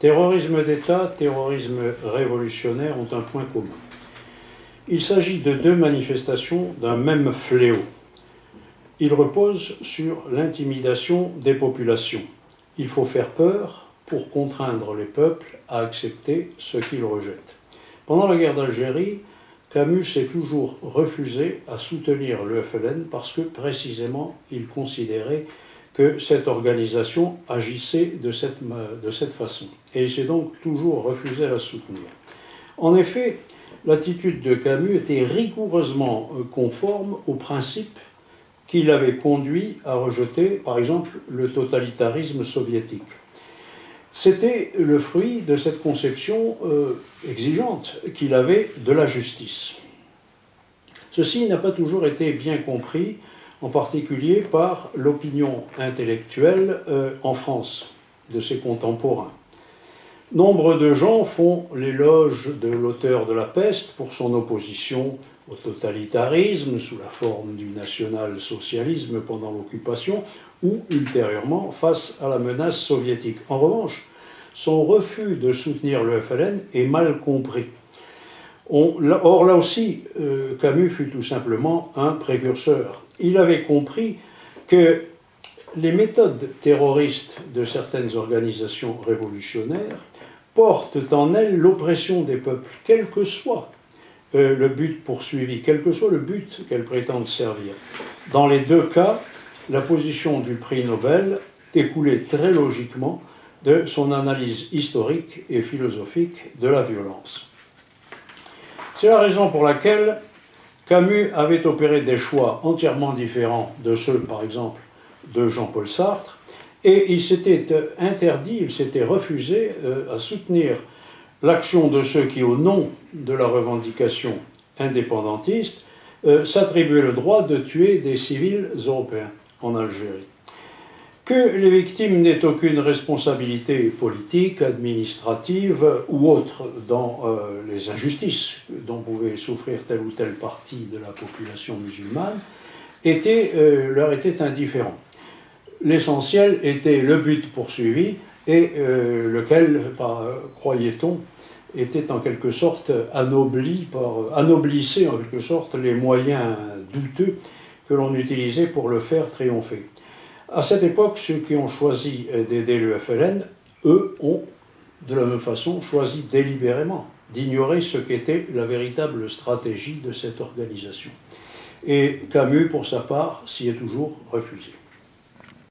Terrorisme d'État, terrorisme révolutionnaire ont un point commun. Il s'agit de deux manifestations d'un même fléau. Il repose sur l'intimidation des populations. Il faut faire peur pour contraindre les peuples à accepter ce qu'ils rejettent. Pendant la guerre d'Algérie, Camus s'est toujours refusé à soutenir le FLN parce que précisément il considérait que cette organisation agissait de cette façon. Et il s'est donc toujours refusé à la soutenir. En effet, l'attitude de Camus était rigoureusement conforme aux principes qui l'avaient conduit à rejeter, par exemple, le totalitarisme soviétique. C'était le fruit de cette conception exigeante qu'il avait de la justice. Ceci n'a pas toujours été bien compris, en particulier par l'opinion intellectuelle en France, de ses contemporains. Nombre de gens font l'éloge de l'auteur de La Peste pour son opposition au totalitarisme sous la forme du national-socialisme pendant l'occupation ou ultérieurement face à la menace soviétique. En revanche, son refus de soutenir le FLN est mal compris. Or, là aussi, Camus fut tout simplement un précurseur. Il avait compris que les méthodes terroristes de certaines organisations révolutionnaires portent en elles l'oppression des peuples, quel que soit le but poursuivi, quel que soit le but qu'elles prétendent servir. Dans les deux cas, la position du prix Nobel découlait très logiquement de son analyse historique et philosophique de la violence. C'est la raison pour laquelle Camus avait opéré des choix entièrement différents de ceux, par exemple, de Jean-Paul Sartre, et il s'était interdit, il s'était refusé à soutenir l'action de ceux qui, au nom de la revendication indépendantiste, s'attribuaient le droit de tuer des civils européens en Algérie. Que les victimes n'aient aucune responsabilité politique, administrative ou autre dans les injustices dont pouvait souffrir telle ou telle partie de la population musulmane leur était indifférent. L'essentiel était le but poursuivi et lequel, croyait-on, était en quelque sorte anoblissait en quelque sorte les moyens douteux que l'on utilisait pour le faire triompher. À cette époque, ceux qui ont choisi d'aider le FLN, eux, ont de la même façon choisi délibérément d'ignorer ce qu'était la véritable stratégie de cette organisation. Et Camus, pour sa part, s'y est toujours refusé.